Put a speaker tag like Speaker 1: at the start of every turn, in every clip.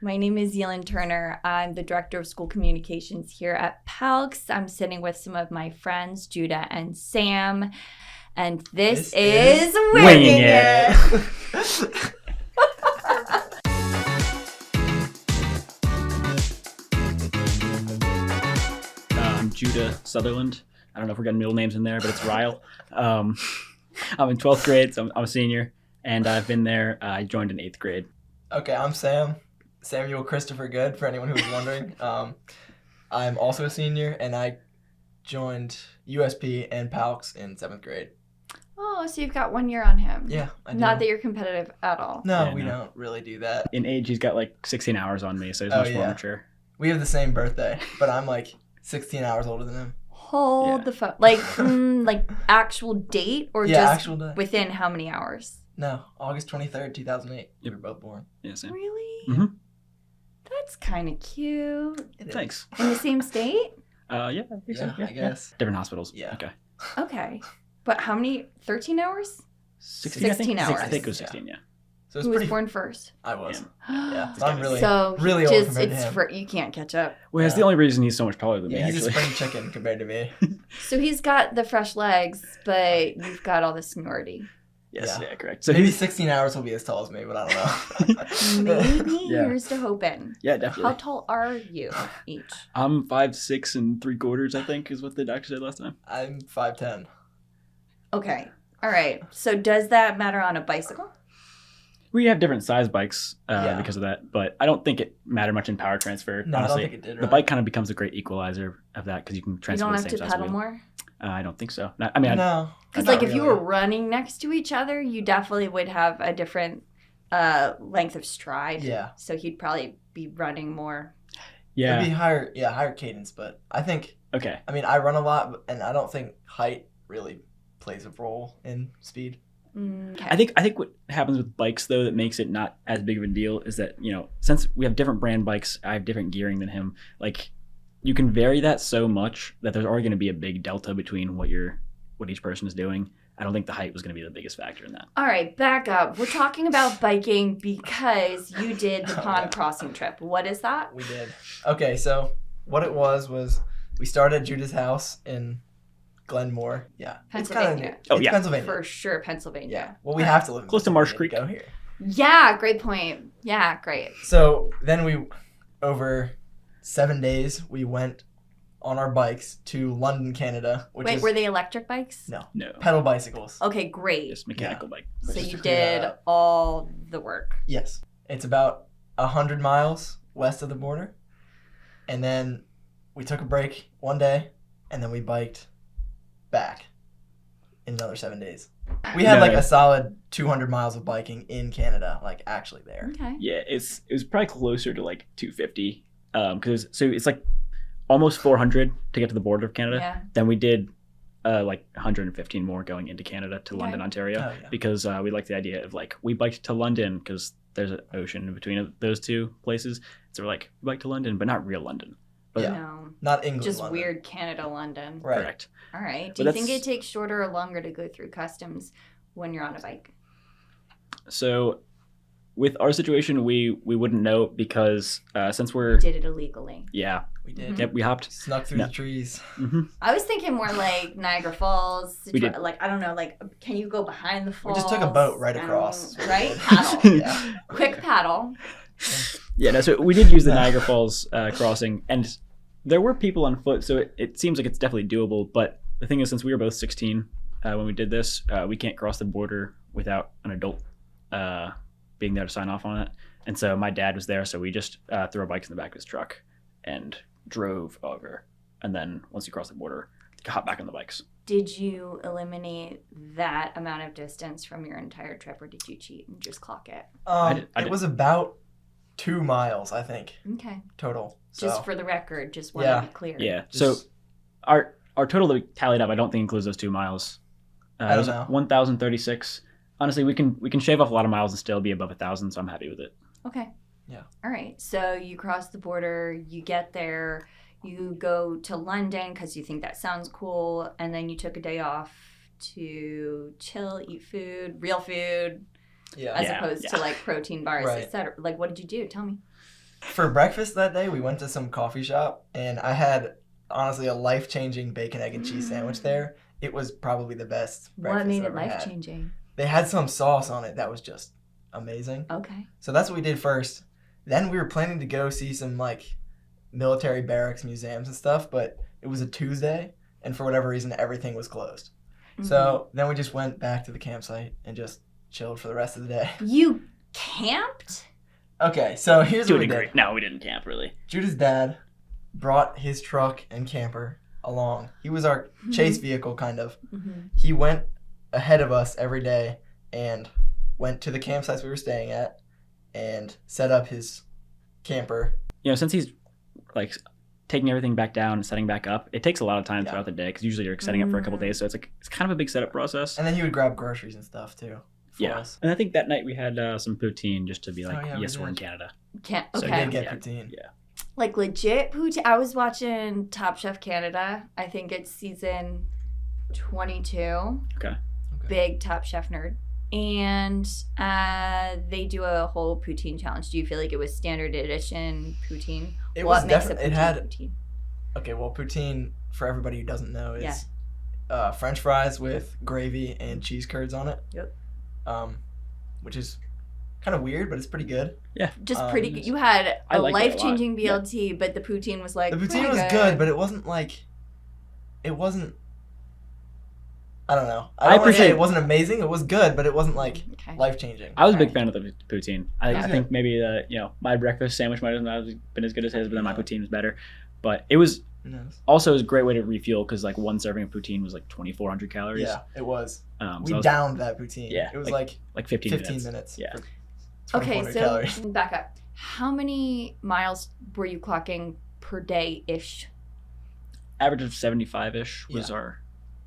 Speaker 1: My name is Yelan Turner. I'm the Director of School Communications here at PALCS. I'm sitting with some of my friends, Judah and Sam, and this is Winging It.
Speaker 2: I'm Judah Sutherland. I don't know if we're getting middle names in there, but it's Ryle. I'm in 12th grade, so I'm a senior, and I've been there. I joined in 8th grade.
Speaker 3: Okay, I'm Sam. Samuel Christopher Good, for anyone who was wondering. I'm also a senior, and I joined USP and PALCS in 7th grade.
Speaker 1: Oh, so you've got 1 year on him.
Speaker 3: Yeah, I do.
Speaker 1: Not that you're competitive at all.
Speaker 3: No, we don't really do that.
Speaker 2: In age, he's got like 16 hours on me, so he's much more mature.
Speaker 3: We have the same birthday, but I'm like 16 hours older than him.
Speaker 1: Hold the phone. Like, like actual date or just
Speaker 3: actual day.
Speaker 1: Within how many hours?
Speaker 3: No, August 23rd, 2008. We were both born.
Speaker 2: Yeah, same.
Speaker 1: Really?
Speaker 2: Mm-hmm.
Speaker 1: That's kind of cute.
Speaker 2: Thanks.
Speaker 1: In the same state?
Speaker 2: Yeah, I think so.
Speaker 3: I guess.
Speaker 2: Different hospitals.
Speaker 3: Yeah.
Speaker 1: Okay. But how many? 13 hours?
Speaker 2: 16
Speaker 1: hours.
Speaker 2: I think it was 16, yeah.
Speaker 3: So it's
Speaker 1: Who was born first?
Speaker 3: I was.
Speaker 1: Yeah.
Speaker 3: Yeah. So I'm really
Speaker 1: just,
Speaker 3: old compared to him.
Speaker 1: You can't catch up.
Speaker 2: Well, that's the only reason he's so much taller than me,
Speaker 3: He's
Speaker 2: actually.
Speaker 3: a spring chicken compared to me.
Speaker 1: So he's got the fresh legs, but you've got all the seniority.
Speaker 2: Yes, yeah, correct. So
Speaker 3: maybe 16 hours will be as tall as me, but I don't know.
Speaker 1: Maybe. Here's to hoping.
Speaker 2: Yeah, definitely.
Speaker 1: How tall are you each?
Speaker 2: I'm 5'6" 3/4", I think, is what the doctor said last time.
Speaker 3: I'm 5'10".
Speaker 1: Okay. All right. So does that matter on a bicycle?
Speaker 2: We have different size bikes because of that, but I don't think it mattered much in power transfer.
Speaker 3: No,
Speaker 2: honestly.
Speaker 3: I don't think it did. Really.
Speaker 2: The bike kind of becomes a great equalizer of that because you can transfer the same size.
Speaker 1: You don't have to pedal more?
Speaker 2: I don't think so.
Speaker 3: No.
Speaker 1: Because if you were running next to each other, you definitely would have a different length of stride.
Speaker 3: Yeah.
Speaker 1: So he'd probably be running more.
Speaker 2: Yeah.
Speaker 3: It'd be higher cadence, but I think.
Speaker 2: Okay.
Speaker 3: I mean, I run a lot, and I don't think height really plays a role in speed.
Speaker 1: Okay.
Speaker 2: I think what happens with bikes though that makes it not as big of a deal is that, since we have different brand bikes, I have different gearing than him. Like, you can vary that so much that there's already going to be a big delta between what each person is doing. I don't think the height was going to be the biggest factor in that.
Speaker 1: All right, back up. We're talking about biking because you did the pond crossing trip. What is that?
Speaker 3: We did. Okay, so what it was we started at Judah's house in Glenmore. Yeah.
Speaker 1: Pennsylvania.
Speaker 3: It's Pennsylvania.
Speaker 1: For sure, Pennsylvania.
Speaker 3: Yeah. Well, we have to live in
Speaker 2: close to Marsh Creek.
Speaker 3: Go here.
Speaker 1: Yeah, great point. Yeah, great.
Speaker 3: So then over 7 days, we went on our bikes to London, Canada.
Speaker 1: Were they electric bikes?
Speaker 3: No.
Speaker 2: No.
Speaker 3: Pedal bicycles.
Speaker 1: Okay, great.
Speaker 2: Just mechanical bike.
Speaker 1: So you did all the work.
Speaker 3: Yes. It's about 100 miles west of the border. And then we took a break one day, and then we biked back in another 7 days. We had a solid 200 miles of biking in Canada, actually there.
Speaker 1: Okay.
Speaker 2: Yeah, it was probably closer to 250. Because it's almost 400 to get to the border of Canada.
Speaker 1: Yeah.
Speaker 2: Then we did 115 more going into Canada to London, Ontario, because we like the idea of we biked to London because there's an ocean in between those two places. So we're we biked to London, but not real London. But
Speaker 1: no.
Speaker 3: Not England.
Speaker 1: Just
Speaker 3: London.
Speaker 1: weird Canada, London.
Speaker 3: Right.
Speaker 2: Correct.
Speaker 1: All right. Do you think it takes shorter or longer to go through customs when you're on a bike?
Speaker 2: So with our situation, we wouldn't know because since
Speaker 1: You did it illegally.
Speaker 2: Yeah.
Speaker 3: We did.
Speaker 2: Yep, we hopped.
Speaker 3: Snuck through the trees.
Speaker 2: Mm-hmm.
Speaker 1: I was thinking more like Niagara Falls.
Speaker 2: We did.
Speaker 1: I don't know, can you go behind the falls?
Speaker 3: We just took a boat right across.
Speaker 1: Right? Paddle.
Speaker 3: Yeah.
Speaker 1: Quick paddle.
Speaker 2: Yeah, no, so we did use the Niagara Falls crossing, and there were people on foot, so it seems like it's definitely doable. But the thing is, since we were both 16 when we did this, we can't cross the border without an adult being there to sign off on it. And so my dad was there, so we just threw our bikes in the back of his truck and drove over. And then once you cross the border, hop back on the bikes.
Speaker 1: Did you eliminate that amount of distance from your entire trip, or did you cheat and just clock it?
Speaker 3: It was about 2 miles, I think.
Speaker 1: Okay.
Speaker 3: Total.
Speaker 1: Just for the record, just want to be clear.
Speaker 2: Yeah. So our total that we tallied up, I don't think includes those 2 miles.
Speaker 3: I don't know.
Speaker 2: 1,036. Honestly, we can shave off a lot of miles and still be above 1,000, so I'm happy with it.
Speaker 1: Okay.
Speaker 3: Yeah.
Speaker 1: All right. So you cross the border, you get there, you go to London because you think that sounds cool, and then you took a day off to chill, eat food, real food, as opposed to protein bars, etc. What did you do? Tell me.
Speaker 3: For breakfast that day, we went to some coffee shop, and I had, honestly, a life-changing bacon, egg, and cheese sandwich there. It was probably the best breakfast
Speaker 1: What made
Speaker 3: I've
Speaker 1: it
Speaker 3: ever had.
Speaker 1: life-changing?
Speaker 3: They had some sauce on it that was just amazing.
Speaker 1: Okay.
Speaker 3: So that's what we did first. Then we were planning to go see some, like, military barracks museums and stuff, but it was a Tuesday, and for whatever reason, everything was closed.
Speaker 1: Mm-hmm.
Speaker 3: So then we just went back to the campsite and just chilled for the rest of the day.
Speaker 1: You camped?
Speaker 3: Okay, so here's
Speaker 2: To
Speaker 3: what
Speaker 2: a
Speaker 3: we
Speaker 2: degree.
Speaker 3: did.
Speaker 2: No, we didn't camp really.
Speaker 3: Judah's dad brought his truck and camper along. He was our chase vehicle, kind of.
Speaker 1: Mm-hmm.
Speaker 3: He went ahead of us every day and went to the campsites we were staying at and set up his camper.
Speaker 2: You know, since he's like taking everything back down and setting back up, it takes a lot of time throughout the day because usually you're setting up for a couple days, so it's kind of a big setup process.
Speaker 3: And then he would grab groceries and stuff too. For us.
Speaker 2: And I think that night we had some poutine just to be like,
Speaker 3: we
Speaker 2: we're in
Speaker 3: did.
Speaker 2: Canada.
Speaker 1: Okay.
Speaker 3: So we did get poutine.
Speaker 2: Yeah.
Speaker 1: Like legit poutine. I was watching Top Chef Canada. I think it's season 22.
Speaker 2: Okay.
Speaker 1: Big Top Chef nerd. And they do a whole poutine challenge. Do you feel like it was standard edition poutine?
Speaker 3: It
Speaker 1: what
Speaker 3: was
Speaker 1: makes
Speaker 3: definitely.
Speaker 1: a
Speaker 3: It
Speaker 1: poutine
Speaker 3: had.
Speaker 1: poutine?
Speaker 3: Okay, well, poutine, for everybody who doesn't know, is French fries with gravy and cheese curds on it.
Speaker 1: Yep.
Speaker 3: Which is kind of weird, but it's pretty good.
Speaker 2: Yeah.
Speaker 1: Just pretty good. You had
Speaker 2: I
Speaker 1: a
Speaker 2: liked it a lot.
Speaker 1: life-changing BLT, but the poutine was like
Speaker 3: The
Speaker 1: pretty
Speaker 3: poutine was good, but it wasn't like. It wasn't. I don't know.
Speaker 2: I appreciate
Speaker 3: it wasn't amazing. It was good, but it wasn't like
Speaker 1: Okay.
Speaker 3: life changing.
Speaker 2: I was a big fan of the poutine. I
Speaker 3: Yeah.
Speaker 2: think maybe my breakfast sandwich might have not been as good as his, but then my poutine was better. But it was also a great way to refuel because like one serving of poutine was like 2,400 calories.
Speaker 3: Yeah, it was.
Speaker 2: We
Speaker 3: downed that poutine.
Speaker 2: Yeah,
Speaker 3: It was like
Speaker 2: 15
Speaker 3: minutes.
Speaker 2: Yeah.
Speaker 3: for
Speaker 1: Okay,
Speaker 3: 2,400
Speaker 1: so
Speaker 3: calories.
Speaker 1: back up. How many miles were you clocking per day ish?
Speaker 2: Average of 75-ish was our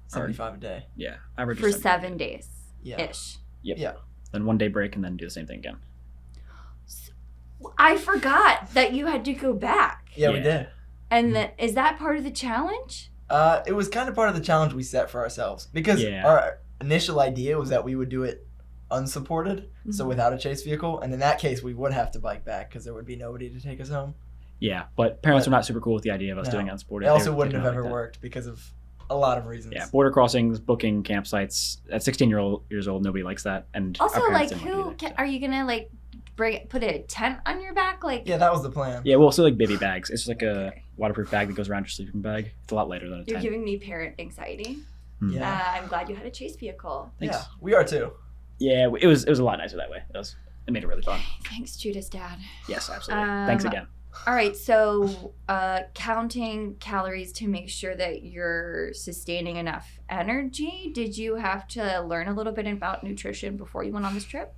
Speaker 3: 75 a day.
Speaker 2: average
Speaker 1: For
Speaker 2: of
Speaker 1: 7 days
Speaker 3: Yeah.
Speaker 1: ish.
Speaker 2: Yep.
Speaker 3: Yeah.
Speaker 2: Then 1 day break and then do the same thing again.
Speaker 1: I forgot that you had to go back.
Speaker 3: Yeah, we
Speaker 2: Yeah.
Speaker 3: did.
Speaker 1: And is that part of the challenge?
Speaker 3: It was kind of part of the challenge we set for ourselves because
Speaker 2: Yeah.
Speaker 3: our initial idea was that we would do it unsupported, so
Speaker 1: Mhm.
Speaker 3: without a chase vehicle, and in that case we would have to bike back because there would be nobody to take us home.
Speaker 2: Yeah, but parents
Speaker 3: But-
Speaker 2: were not super cool with the idea of us
Speaker 3: No.
Speaker 2: doing unsupported.
Speaker 3: It also
Speaker 2: They did
Speaker 3: wouldn't have
Speaker 2: not
Speaker 3: ever
Speaker 2: like that.
Speaker 3: worked because of a lot of reasons.
Speaker 2: Yeah, border crossings, booking campsites at 16 years old, nobody likes that. And
Speaker 1: Also,
Speaker 2: our
Speaker 1: like,
Speaker 2: parents didn't
Speaker 1: who
Speaker 2: like it either, so.
Speaker 1: are you gonna like put a tent on your back? Like,
Speaker 3: Yeah, that was the plan.
Speaker 2: Yeah, well, so like baby bags. It's just like a waterproof bag that goes around your sleeping bag. It's a lot lighter than a
Speaker 1: you're
Speaker 2: tent.
Speaker 1: giving me parent anxiety.
Speaker 3: Yeah.
Speaker 1: I'm glad you had a chase vehicle.
Speaker 2: Thanks.
Speaker 3: Yeah, we are too.
Speaker 2: Yeah, it was a lot nicer that way. It made it really fun.
Speaker 1: Thanks, Judah's dad.
Speaker 2: Yes, absolutely. Thanks again.
Speaker 1: All right, so counting calories to make sure that you're sustaining enough energy. Did you have to learn a little bit about nutrition before you went on this trip?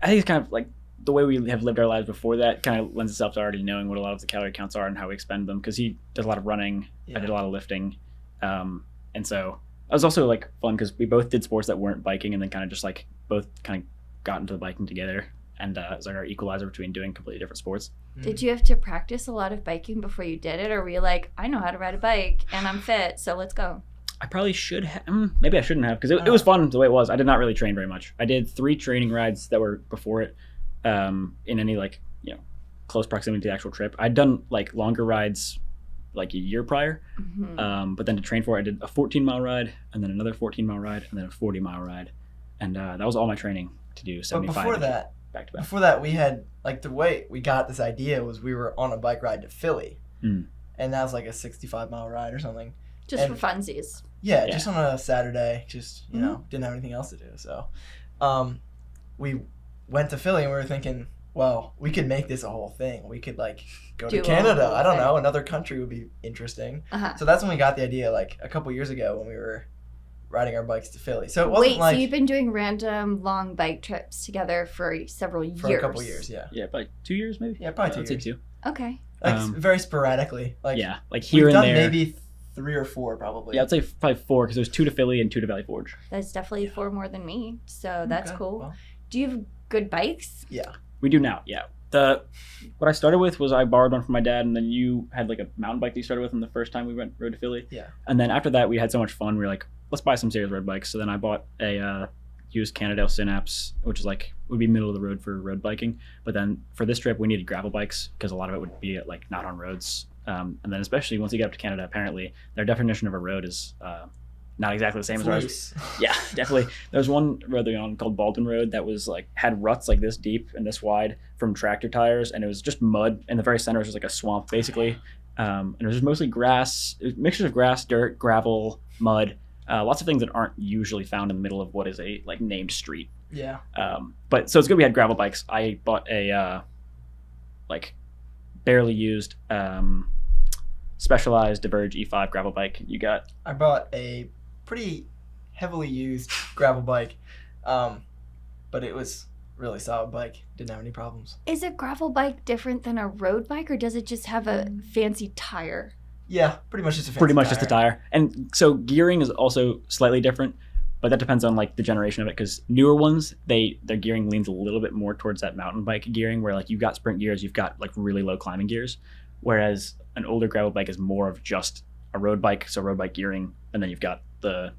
Speaker 2: I think it's kind of like the way we have lived our lives before that kind of lends itself to already knowing what a lot of the calorie counts are and how we expend them because he does a lot of running.
Speaker 3: Yeah.
Speaker 2: I did a lot of lifting. And so it was also like fun because we both did sports that weren't biking and then kind of just like both kind of got into the biking together. And it was like our equalizer between doing completely different sports.
Speaker 1: Did you have to practice a lot of biking before you did it? Or were you like, I know how to ride a bike and I'm fit, so let's go?
Speaker 2: I probably should have. Maybe I shouldn't have because it was fun the way it was. I did not really train very much. I did 3 training rides that were before it in any like, close proximity to the actual trip. I'd done like longer rides like a year prior.
Speaker 1: Mm-hmm.
Speaker 2: But then to train for it, I did a 14-mile ride and then another 14-mile ride and then a 40-mile ride. And that was all my training to do 75
Speaker 3: But before that,
Speaker 2: back to back.
Speaker 3: Before that, we had, like, the way we got this idea was we were on a bike ride to Philly.
Speaker 2: Mm.
Speaker 3: And that was like a 65-mile ride or something.
Speaker 1: Just
Speaker 3: And-
Speaker 1: for funsies.
Speaker 3: Yeah,
Speaker 2: Yeah.
Speaker 3: just on a Saturday. Just, you know, didn't have anything else to do. So we went to Philly and we were thinking, well, we could make this a whole thing. We could, like, go
Speaker 1: Do
Speaker 3: to
Speaker 1: a
Speaker 3: Canada.
Speaker 1: whole
Speaker 3: I don't
Speaker 1: thing.
Speaker 3: know. Another country would be interesting.
Speaker 1: Uh-huh.
Speaker 3: So that's when we got the idea, like, a couple years ago when we were riding our bikes to Philly. So it wasn't
Speaker 1: Wait,
Speaker 3: like
Speaker 1: so you've been doing random long bike trips together for several years?
Speaker 3: for a couple years, yeah.
Speaker 2: Yeah, probably 2 years maybe.
Speaker 3: Yeah, probably
Speaker 2: I'd
Speaker 3: 2
Speaker 2: say
Speaker 3: years.
Speaker 2: 2.
Speaker 1: Okay.
Speaker 3: Like, very sporadically. Like,
Speaker 2: Yeah, like here
Speaker 3: we've
Speaker 2: and
Speaker 3: done
Speaker 2: there.
Speaker 3: maybe 3 or 4 probably.
Speaker 2: Yeah, I'd say probably 4 because there's 2 to Philly and 2 to Valley Forge.
Speaker 1: That's definitely 4 more than me, so that's
Speaker 3: Okay,
Speaker 1: cool.
Speaker 3: well,
Speaker 1: Do you have good bikes?
Speaker 3: yeah.
Speaker 2: We do now, yeah. What I started with was I borrowed one from my dad, and then you had like a mountain bike that you started with on the first time we rode to Philly.
Speaker 3: Yeah.
Speaker 2: And then after that, we had so much fun. We were like, let's buy some serious road bikes. So then I bought a used Cannondale Synapse, which is like would be middle of the road for road biking. But then for this trip, we needed gravel bikes because a lot of it would be like not on roads. And then especially once you get up to Canada, apparently their definition of a road is not exactly the same as ours. Yeah, definitely. There was one road they were on called Baldwin Road that was like had ruts like this deep and this wide from tractor tires, and it was just mud. In the very center was just like a swamp basically, and it was just mostly grass, mixtures of grass, dirt, gravel, mud, lots of things that aren't usually found in the middle of what is a like named street.
Speaker 3: Yeah.
Speaker 2: But so it's good we had gravel bikes. I bought a like barely used Specialized Diverge E5 gravel bike. You got?
Speaker 3: I bought a pretty heavily used gravel bike, but it was really solid bike. Didn't have any problems.
Speaker 1: Is a gravel bike different than a road bike, or does it just have a fancy tire?
Speaker 3: Yeah, pretty much just a fancy
Speaker 2: just a tire. And so gearing is also slightly different, but that depends on like the generation of it, because newer ones, their gearing leans a little bit more towards that mountain bike gearing, where like you've got sprint gears, you've got like really low climbing gears, whereas an older gravel bike is more of just a road bike, so road bike gearing, and then you've got the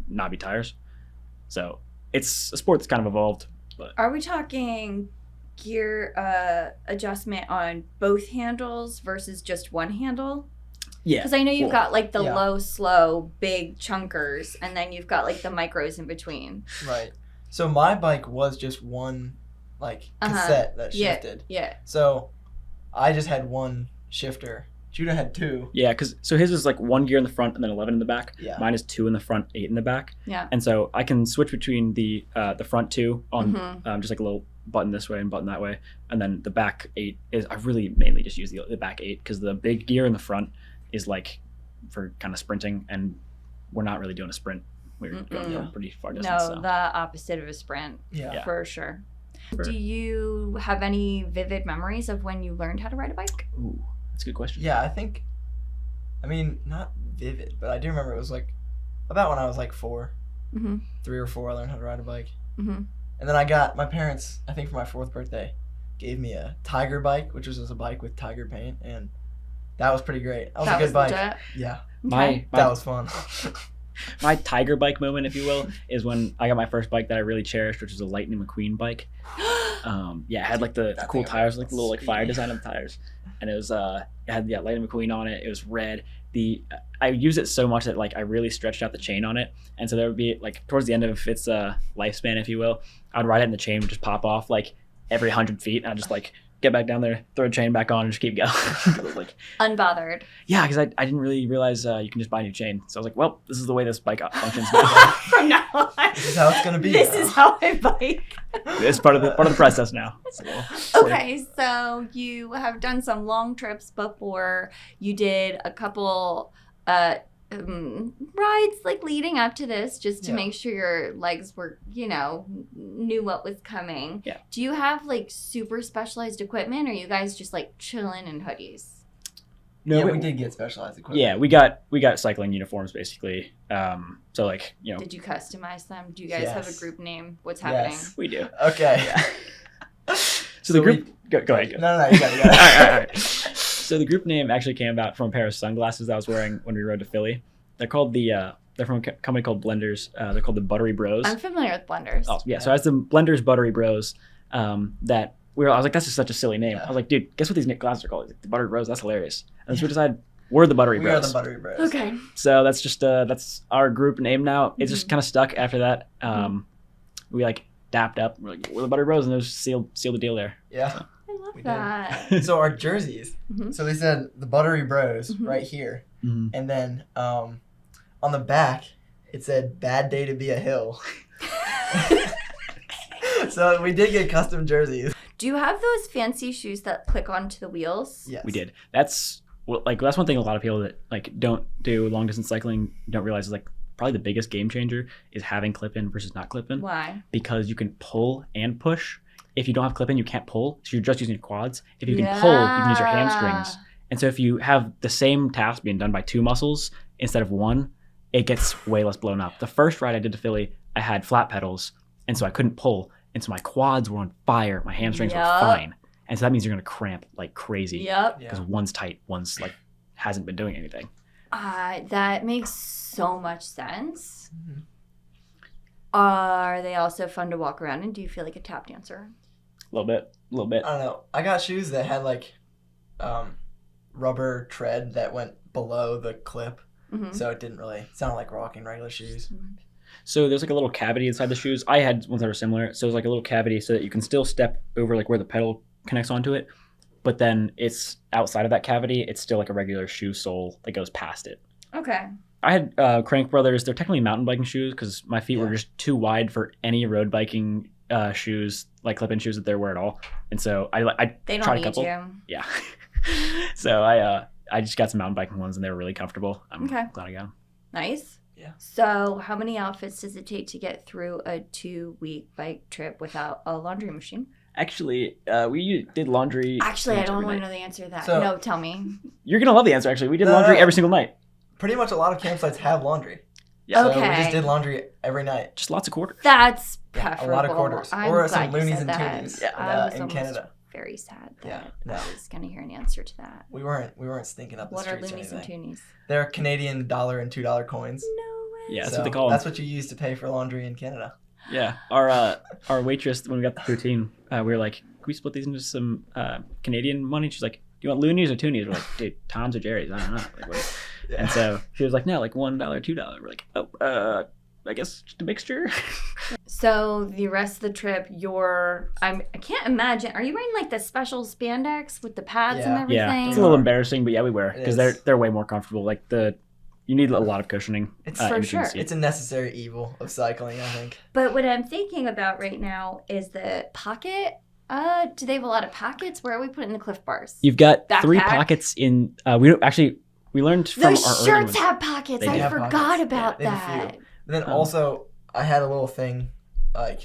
Speaker 2: knobby tires. So it's a sport that's kind of evolved. But
Speaker 1: are we talking gear adjustment on both handles versus just one handle?
Speaker 2: Yeah.
Speaker 1: Because I know you've got like the low, slow, big chunkers, and then you've got like the micros in between.
Speaker 3: Right. So my bike was just one like cassette that shifted.
Speaker 1: Yeah.
Speaker 3: So I just had one shifter. Judah had two.
Speaker 2: Yeah, because so his is like 1 gear in the front and then 11 in the back.
Speaker 3: Yeah.
Speaker 2: Mine is 2 in the front, 8 in the back.
Speaker 1: Yeah.
Speaker 2: And so I can switch between the front 2 on just like a little button this way and button that way, and then the back 8 is I really mainly just use the back 8 because the big gear in the front is like for kind of sprinting, and we're not really doing a sprint. We're going a pretty far distance.
Speaker 1: No, the opposite of a sprint.
Speaker 3: Yeah.
Speaker 1: For sure. Do you have any vivid memories of when you learned how to ride a bike?
Speaker 2: Ooh, that's a good question.
Speaker 3: Yeah, I mean, not vivid, but I do remember it was like about when I was like 4. 3 or 4, I learned how to ride a bike. And then my parents, I think for my 4th birthday, gave me a Tiger bike, which was just a bike with tiger paint, and that was pretty great. That was a good bike.
Speaker 1: Legit?
Speaker 3: Yeah.
Speaker 2: That
Speaker 3: was fun.
Speaker 2: My Tiger bike moment, if you will, is when I got my first bike that I really cherished, which was a Lightning McQueen bike. It had like the cool tires, like the little like fire design on the tires, and it was it had Lightning McQueen on it. It was red. I used it so much that like I really stretched out the chain on it, and so there would be like towards the end of its lifespan, if you will, I'd ride it and the chain would just pop off like every 100 feet, and I'd just like get back down there, throw the chain back on, and just keep going. Like,
Speaker 1: unbothered. Yeah,
Speaker 2: because I didn't really realize you can just buy a new chain. So I was like, well, this is the way this bike functions now.
Speaker 1: From now on.
Speaker 3: This is how it's going to be.
Speaker 1: This is how I bike.
Speaker 2: It's part of the process now.
Speaker 1: Okay, so you have done some long trips before. You did a couple rides like leading up to this just to make sure your legs were, knew what was coming.
Speaker 2: Yeah.
Speaker 1: Do you have like super specialized equipment, or are you guys just like chilling in hoodies?
Speaker 2: No,
Speaker 3: we did get specialized equipment.
Speaker 2: Yeah, we got cycling uniforms basically. So like,
Speaker 1: Did you customize them? Do you guys have a group name? What's happening?
Speaker 3: Yes.
Speaker 2: We do.
Speaker 3: Okay.
Speaker 2: Yeah. So the group go ahead.
Speaker 3: No, you got it.
Speaker 2: All right. So the group name actually came about from a pair of sunglasses that I was wearing when we rode to Philly. They're called they're from a company called Blenders. They're called the Buttery Bros.
Speaker 1: I'm familiar with Blenders.
Speaker 2: Oh, yeah. So as the Blenders Buttery Bros, I was like, that's just such a silly name. I was like, dude, guess what these glasses are called? Like, the Buttery Bros. That's hilarious. And so we decided we're the Buttery Bros.
Speaker 3: We are the Buttery Bros.
Speaker 1: Okay.
Speaker 2: So that's just that's our group name now. It's just kind of stuck after that. We like dapped up. We're like, we're the Buttery Bros, and those seal the deal there.
Speaker 3: Yeah.
Speaker 2: So.
Speaker 1: I love that.
Speaker 3: So our jerseys. So we said the Buttery Bros right here, and then on the back it said "Bad day to be a hill." So we did get custom jerseys.
Speaker 1: Do you have those fancy shoes that click onto the wheels?
Speaker 3: Yes.
Speaker 2: We did. That's one thing a lot of people that like don't do long distance cycling don't realize is like probably the biggest game changer is having clip-in versus not clip-in.
Speaker 1: Why?
Speaker 2: Because you can pull and push. If you don't have clip-in, you can't pull, so you're just using your quads. If you can pull, you can use your hamstrings. And so if you have the same task being done by 2 muscles instead of 1, it gets way less blown up. The first ride I did to Philly, I had flat pedals, and so I couldn't pull. And so my quads were on fire. My hamstrings were fine. And so that means you're going to cramp like crazy.
Speaker 1: Yep.
Speaker 2: Because one's tight, one's like hasn't been doing anything.
Speaker 1: That makes so much sense. Are they also fun to walk around in? Do you feel like a tap dancer?
Speaker 2: A little bit.
Speaker 3: I don't know. I got shoes that had like rubber tread that went below the clip, so it didn't really sound like rocking regular shoes.
Speaker 2: So there's like a little cavity inside the shoes. I had ones that were similar. So there's like a little cavity so that you can still step over like where the pedal connects onto it, but then it's outside of that cavity. It's still like a regular shoe sole that goes past it.
Speaker 1: Okay.
Speaker 2: I had Crank Brothers. They're technically mountain biking shoes because my feet were just too wide for any road biking shoes, like clip-in shoes that there were at all. And so I
Speaker 1: They don't
Speaker 2: tried a
Speaker 1: need
Speaker 2: couple.
Speaker 1: you.
Speaker 2: Yeah. So I just got some mountain biking ones and they were really comfortable. I'm glad I got them.
Speaker 1: Nice.
Speaker 3: Yeah.
Speaker 1: So how many outfits does it take to get through a 2-week bike trip without a laundry machine?
Speaker 2: Actually, we did laundry.
Speaker 1: Actually, I don't want to know the answer to that.
Speaker 3: So-
Speaker 1: No, tell me.
Speaker 2: You're going to love the answer, actually. We did laundry every single night.
Speaker 3: Pretty much a lot of campsites have laundry.
Speaker 2: Yeah.
Speaker 1: Okay.
Speaker 3: So we just did laundry every night.
Speaker 2: Just lots of quarters.
Speaker 1: That's
Speaker 3: Yeah,
Speaker 1: preferable.
Speaker 3: a lot of quarters.
Speaker 1: I'm
Speaker 3: Or
Speaker 1: glad
Speaker 3: some
Speaker 1: you
Speaker 3: loonies
Speaker 1: said
Speaker 3: and
Speaker 1: that.
Speaker 3: toonies
Speaker 1: I was
Speaker 3: in
Speaker 1: almost
Speaker 3: Canada.
Speaker 1: very sad that
Speaker 3: Yeah, no.
Speaker 1: I was going to hear an answer to that.
Speaker 3: We weren't stinking up the
Speaker 1: What are
Speaker 3: streets or
Speaker 1: loonies and
Speaker 3: anything.
Speaker 1: toonies?
Speaker 3: They're Canadian $1 and $2 coins.
Speaker 1: No way.
Speaker 2: Yeah, that's
Speaker 3: So
Speaker 2: what they call them.
Speaker 3: That's what you use to pay for laundry in Canada.
Speaker 2: Yeah. Our waitress, when we got the poutine, we were like, can we split these into some Canadian money? She's like, do you want loonies or toonies? We're like, dude, Tom's or Jerry's? I don't know. Like, what?
Speaker 3: Yeah.
Speaker 2: And so she was like, no, like $1, $2. We're like, oh, I guess just a mixture.
Speaker 1: So the rest of the trip, I can't imagine. Are you wearing like the special spandex with the pads and
Speaker 3: Yeah.
Speaker 1: everything?
Speaker 2: Yeah, it's a little embarrassing, but yeah, we were
Speaker 3: It
Speaker 2: because
Speaker 3: is.
Speaker 2: they're way more comfortable. Like you need a lot of cushioning.
Speaker 3: It's
Speaker 1: for
Speaker 2: in between
Speaker 1: sure.
Speaker 2: seats.
Speaker 3: It's a necessary evil of cycling, I think.
Speaker 1: But what I'm thinking about right now is the pocket. Do they have a lot of pockets? Where are we putting the Cliff Bars?
Speaker 2: You've got 3
Speaker 1: Backpack?
Speaker 2: pockets in. We learned from
Speaker 1: Those
Speaker 2: our early
Speaker 1: shirts
Speaker 2: ones.
Speaker 1: have pockets.
Speaker 2: They
Speaker 1: I
Speaker 2: do
Speaker 3: have
Speaker 1: forgot
Speaker 3: pockets.
Speaker 1: about
Speaker 3: Yeah, they have a
Speaker 1: that.
Speaker 3: few. And then also, I had a little thing, I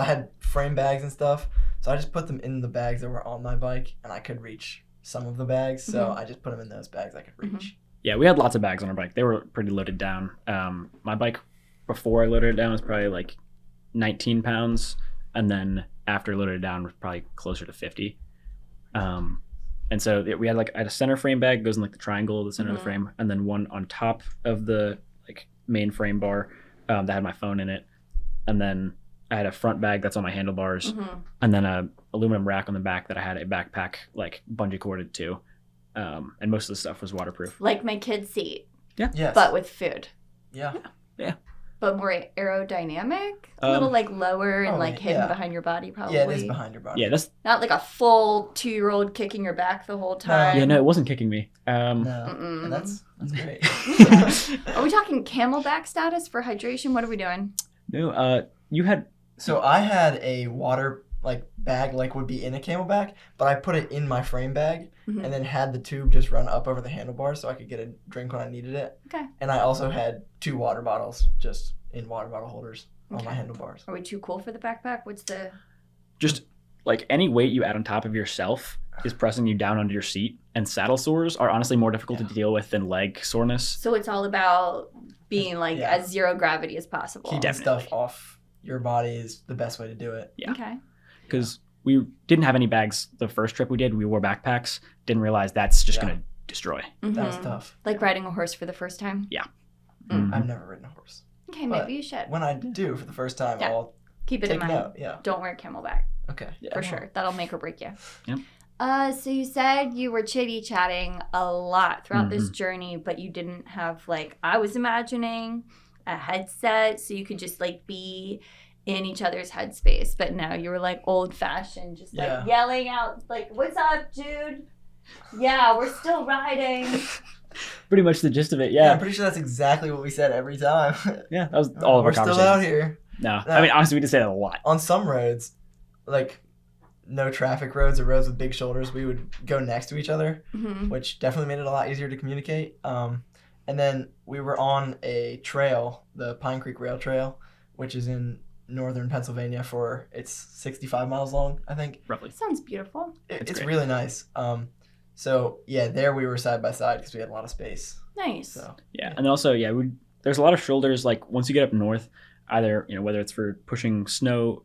Speaker 3: had frame bags and stuff, so I just put them in the bags that were on my bike, and I could reach some of the bags, so I just put them in those bags I could reach.
Speaker 2: Yeah, we had lots of bags on our bike. They were pretty loaded down. My bike, before I loaded it down, was probably like 19 pounds, and then after I loaded it down, was probably closer to 50. And so we had I had a center frame bag, goes in like the triangle of the center of the frame, and then one on top of the like main frame bar that had my phone in it, and then I had a front bag that's on my handlebars, and then a aluminum rack on the back that I had a backpack like bungee corded to, and most of the stuff was waterproof.
Speaker 1: Like my kid's seat,
Speaker 3: Yes.
Speaker 1: but with food.
Speaker 3: Yeah.
Speaker 1: But more aerodynamic? A
Speaker 2: Um,
Speaker 1: little like lower and
Speaker 3: oh,
Speaker 1: like hidden
Speaker 3: yeah.
Speaker 1: behind your body probably.
Speaker 3: Yeah, it is behind your body.
Speaker 2: Yeah, that's
Speaker 1: Not like a full 2-year-old kicking your back the whole time.
Speaker 2: yeah. No, it wasn't kicking me.
Speaker 3: No,
Speaker 1: Mm-mm.
Speaker 3: and that's great.
Speaker 1: Are we talking camelback status for hydration? What are we doing?
Speaker 2: No, you had
Speaker 3: So I had a water bag would be in a camelback, but I put it in my frame bag
Speaker 1: Mhm.
Speaker 3: and then had the tube just run up over the handlebars so I could get a drink when I needed it.
Speaker 1: Okay.
Speaker 3: And I also had 2 water bottles just in water bottle holders on my
Speaker 1: Okay.
Speaker 3: handlebars.
Speaker 1: Are we too cool for the backpack? What's the...
Speaker 2: just like any weight you add on top of yourself is pressing you down onto your seat, and saddle sores are honestly more difficult to deal with than leg soreness.
Speaker 1: So it's all about being
Speaker 3: Yeah.
Speaker 1: as zero gravity as possible.
Speaker 3: Keeping
Speaker 2: Definitely.
Speaker 3: stuff off your body is the best way to do it.
Speaker 2: Yeah.
Speaker 1: Okay.
Speaker 2: Because we didn't have any bags the first trip we did. We wore backpacks. Didn't realize that's just
Speaker 3: Yeah.
Speaker 2: going to destroy.
Speaker 3: That was
Speaker 1: Mhm.
Speaker 3: tough.
Speaker 1: Like riding a horse for the first time?
Speaker 2: Mhm.
Speaker 3: I've never ridden a horse.
Speaker 1: Okay,
Speaker 3: But
Speaker 1: maybe you should.
Speaker 3: When I do for the first time,
Speaker 1: Yeah.
Speaker 3: I'll
Speaker 1: Keep it
Speaker 3: take
Speaker 1: in
Speaker 3: it
Speaker 1: mind.
Speaker 3: out. Yeah.
Speaker 1: Don't wear camelback.
Speaker 3: Okay.
Speaker 2: Yeah.
Speaker 1: For sure. That'll make or break you.
Speaker 2: Yep.
Speaker 1: So you said you were chitty-chatting a lot throughout this
Speaker 2: Mm-hmm.
Speaker 1: journey, but you didn't have, I was imagining a headset so you could just, be in each other's headspace. But no, you were, old-fashioned, just,
Speaker 3: Yeah.
Speaker 1: yelling out, what's up, dude? Yeah, we're still riding.
Speaker 2: Pretty much the gist of it.
Speaker 3: Yeah,
Speaker 2: Yeah.
Speaker 3: I'm pretty sure that's exactly what we said every time.
Speaker 2: Yeah. That was all of our
Speaker 3: We're still
Speaker 2: conversations.
Speaker 3: out here.
Speaker 2: No.
Speaker 3: No.
Speaker 2: I mean, honestly, we did say that a lot.
Speaker 3: On some roads, no traffic roads or roads with big shoulders, we would go next to each other,
Speaker 1: Mhm.
Speaker 3: which definitely made it a lot easier to communicate. And then we were on a trail, the Pine Creek Rail Trail, which is in northern Pennsylvania it's 65 miles long, I think.
Speaker 2: Roughly.
Speaker 1: Sounds beautiful.
Speaker 2: It's
Speaker 3: It's
Speaker 2: great.
Speaker 3: really nice. So yeah, there we were side by side because we had a lot of space.
Speaker 1: Nice.
Speaker 3: So
Speaker 2: Yeah. And also, there's a lot of shoulders. Once you get up north, either, whether it's for pushing snow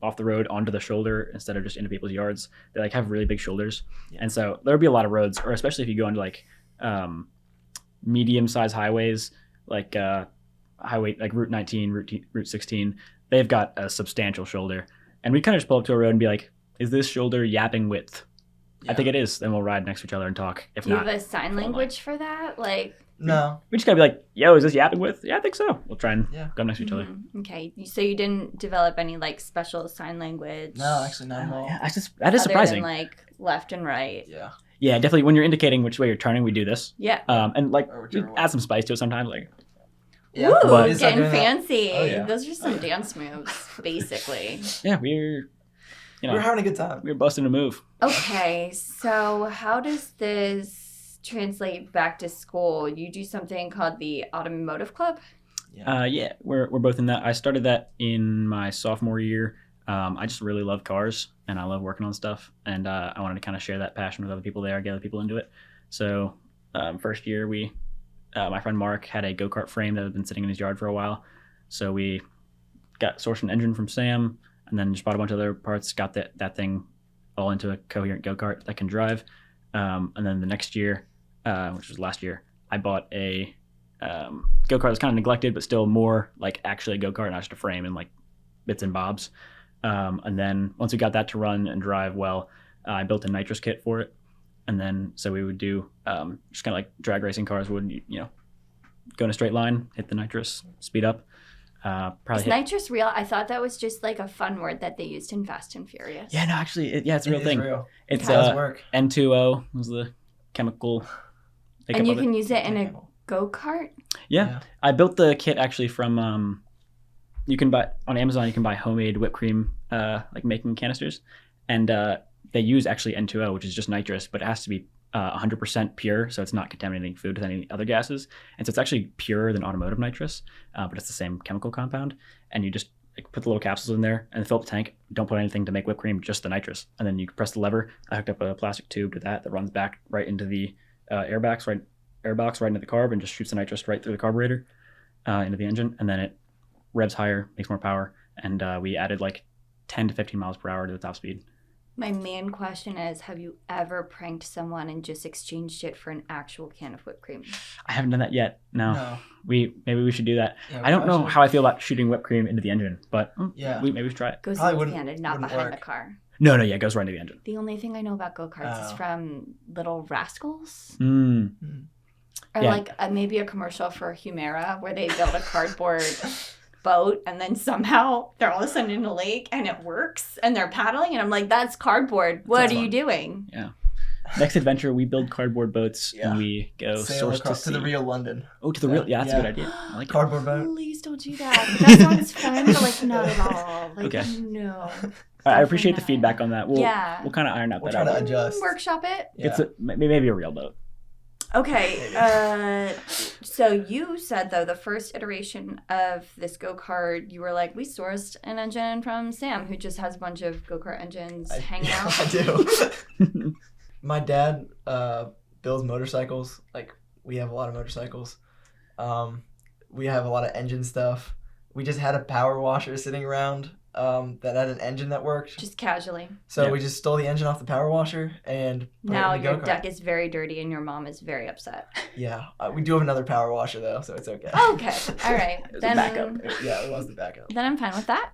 Speaker 2: off the road onto the shoulder instead of just into people's yards, they have really big shoulders.
Speaker 3: Yeah.
Speaker 2: And so there'll be a lot of roads, or especially if you go into medium-sized highways, highway, like Route 19, Route 16, they've got a substantial shoulder. And we kind of just pull up to a road and be like, is this shoulder yapping width? Yeah. I think it is. Then we'll ride next to each other and talk. If
Speaker 1: Do you
Speaker 2: not,
Speaker 1: have a sign language for that? Like,
Speaker 3: no.
Speaker 2: We just gotta be like, yo, is this yapping width? Yeah, I think so. We'll try and go next to each other.
Speaker 1: Okay. So you didn't develop any like special sign language?
Speaker 3: No, actually not at all.
Speaker 2: Yeah, that is surprising.
Speaker 1: Than, like left and right.
Speaker 3: Yeah.
Speaker 2: Yeah, definitely. When you're indicating which way you're turning, we do this.
Speaker 1: Yeah.
Speaker 2: And like add some spice to it sometimes. Like,
Speaker 1: yeah. Ooh, but, getting fancy.
Speaker 3: Oh, yeah.
Speaker 1: Those are some dance moves, basically.
Speaker 2: Yeah, we're
Speaker 3: having a good time.
Speaker 2: We're busting a move.
Speaker 1: Okay, so how does this translate back to school? You do something called the Automotive Club?
Speaker 2: Yeah, we're both in that. I started that in my sophomore year. I just really love cars, and I love working on stuff, and I wanted to kind of share that passion with other people there, get other people into it. So first year, my friend Mark had a go-kart frame that had been sitting in his yard for a while. So we sourced an engine from Sam, and then just bought a bunch of other parts, got that thing all into a coherent go-kart that can drive. And then the next year, which was last year, I bought a go-kart that's kind of neglected, but still more like actually a go-kart, not just a frame and like bits and bobs. And then once we got that to run and drive well, I built a nitrous kit for it. And then so we would do just kind of like drag racing cars would, go in a straight line, hit the nitrous, speed up.
Speaker 1: Is nitrous real? I thought that was just like a fun word that they used in Fast and Furious.
Speaker 2: Yeah, no, actually, it's a real thing.
Speaker 3: Real.
Speaker 2: It's
Speaker 3: work.
Speaker 2: N2O was the chemical.
Speaker 1: And you can use it in a go-kart?
Speaker 2: Yeah. I built the kit actually from you can buy on Amazon. You can buy homemade whipped cream like making canisters, and they use actually N2O, which is just nitrous, but it has to be 100% pure, so it's not contaminating food with any other gases. And so it's actually purer than automotive nitrous, but it's the same chemical compound. And you just put the little capsules in there and fill up the tank. Don't put anything to make whipped cream, just the nitrous. And then you press the lever. I hooked up a plastic tube to that runs back right into the airbox right into the carb, and just shoots the nitrous right through the carburetor into the engine. And then it revs higher, makes more power. And we added like 10 to 15 miles per hour to the top speed.
Speaker 1: My main question is, have you ever pranked someone and just exchanged it for an actual can of whipped cream?
Speaker 2: I haven't done that yet. No. Maybe we should do that.
Speaker 3: Yeah,
Speaker 2: I don't know how I feel about shooting whipped cream into the engine, but maybe we should try it.
Speaker 1: Goes into the engine, not behind the car.
Speaker 2: No, it goes right into the engine.
Speaker 1: The only thing I know about go-karts is from Little Rascals. Or like maybe a commercial for Humera where they build a cardboard boat and then somehow they're all of a sudden in a lake and it works and they're paddling and I'm like, that's cardboard. What are you doing?
Speaker 2: Yeah. Next adventure, we build cardboard boats and we go source
Speaker 3: to the real London.
Speaker 2: Oh, to the real? Yeah, that's a good idea. I like
Speaker 3: cardboard boat.
Speaker 1: Please don't do that. That sounds fun, but like not at all. Like,
Speaker 2: okay.
Speaker 1: No.
Speaker 2: I appreciate the feedback on that. We'll kind of iron out that out.
Speaker 3: We'll try to adjust.
Speaker 1: Workshop it.
Speaker 2: Yeah. It's maybe a real boat.
Speaker 1: Okay, so you said, though, the first iteration of this go-kart, you were like, we sourced an engine from Sam, who just has a bunch of go-kart engines hanging out.
Speaker 3: I do. My dad builds motorcycles. Like, we have a lot of motorcycles. We have a lot of engine stuff. We just had a power washer sitting around that had an engine that worked.
Speaker 1: Just casually.
Speaker 3: So we just stole the engine off the power washer and put
Speaker 1: now
Speaker 3: it in the
Speaker 1: your
Speaker 3: go-kart.
Speaker 1: deck is very dirty and your mom is very upset.
Speaker 3: Yeah. We do have another power washer, though, so it's okay.
Speaker 1: Okay. All right.
Speaker 2: Then backup.
Speaker 3: Yeah, it was the backup.
Speaker 1: Then I'm fine with that.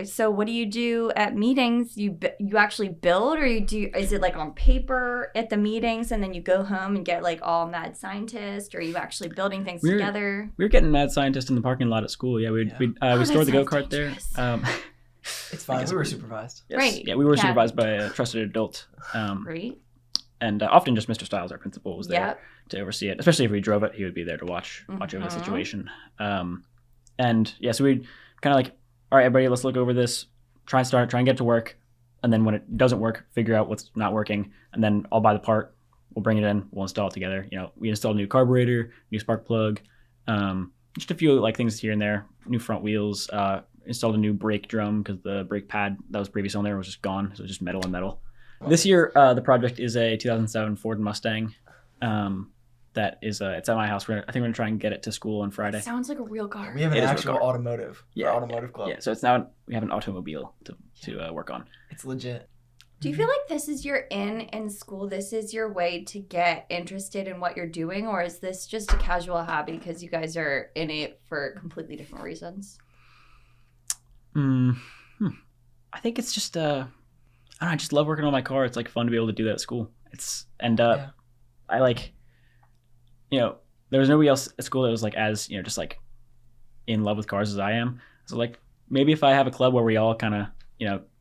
Speaker 1: So what do you do at meetings? You actually build, or is it like on paper at the meetings and then you go home and get like all mad scientist, or are you actually building things together?
Speaker 2: We were getting mad scientist in the parking lot at school. Yeah, we stored the go-kart there.
Speaker 3: It's fine. We were supervised.
Speaker 2: Yes.
Speaker 1: Right.
Speaker 2: Yeah, we were supervised by a trusted adult.
Speaker 1: Great.
Speaker 2: And often just Mr. Stiles, our principal, was there to oversee it. Especially if we drove it, he would be there to watch over the situation. And yeah, so we'd kind of like, all right, everybody, let's look over this, try and get to work. And then when it doesn't work, figure out what's not working. And then I'll buy the part, we'll bring it in, we'll install it together. We installed a new carburetor, new spark plug, just a few like things here and there, new front wheels, installed a new brake drum because the brake pad that was previously on there was just gone. So it was just metal and metal. This year, the project is a 2007 Ford Mustang. That is, it's at my house. I think we're gonna try and get it to school on Friday.
Speaker 1: Sounds like a real car.
Speaker 3: We have an actual automotive. Automotive club.
Speaker 2: Yeah, so it's now we have an automobile to work on.
Speaker 3: It's legit.
Speaker 1: Do you feel like this is your in school? This is your way to get interested in what you're doing? Or is this just a casual hobby because you guys are in it for completely different reasons?
Speaker 2: I think it's just, I don't know, I just love working on my car. It's like fun to be able to do that at school. I like, there was nobody else at school that was like as, just like in love with cars as I am. So like maybe if I have a club where we all kind of,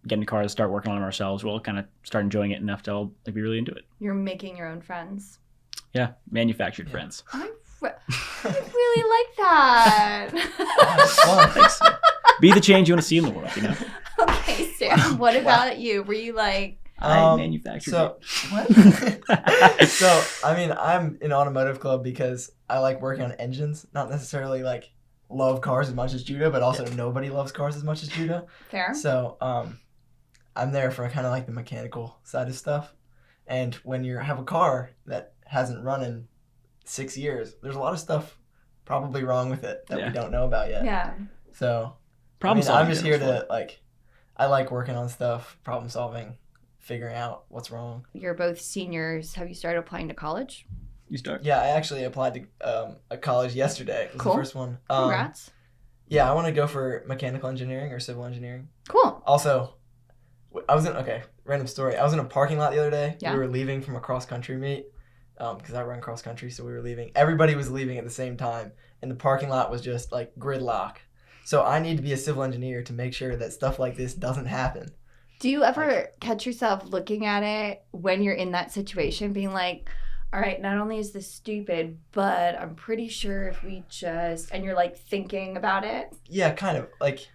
Speaker 2: get into cars, start working on them ourselves, we'll kind of start enjoying it enough to all like be really into it.
Speaker 1: You're making your own friends.
Speaker 2: Yeah, manufactured friends.
Speaker 1: I really like that.
Speaker 2: Thanks. Be the change you want to see in the world,
Speaker 1: Okay, Sam, what about you? Were you like...
Speaker 2: I manufactured
Speaker 3: what? So, I mean, I'm in automotive club because I like working on engines, not necessarily like love cars as much as Judah, but also nobody loves cars as much as Judah.
Speaker 1: Fair.
Speaker 3: So, I'm there for kind of like the mechanical side of stuff. And when you have a car that hasn't run in 6 years, there's a lot of stuff probably wrong with it that we don't know about yet.
Speaker 1: Yeah.
Speaker 3: So, I'm just here to I like working on stuff, problem solving, figuring out what's wrong.
Speaker 1: You're both seniors. Have you started applying to college?
Speaker 2: You start.
Speaker 3: Yeah, I actually applied to a college yesterday. It was the first one.
Speaker 1: Congrats.
Speaker 3: Yeah, I want to go for mechanical engineering or civil engineering.
Speaker 1: Cool.
Speaker 3: Also, random story. I was in a parking lot the other day.
Speaker 1: Yeah.
Speaker 3: We were leaving from a cross-country meet because I run cross-country, so we were leaving. Everybody was leaving at the same time, and the parking lot was just like gridlock. So I need to be a civil engineer to make sure that stuff like this doesn't happen.
Speaker 1: Do you ever catch yourself looking at it when you're in that situation, being like, all right, not only is this stupid, but I'm pretty sure if we just... And you're like thinking about it?
Speaker 3: Yeah, kind of. Like,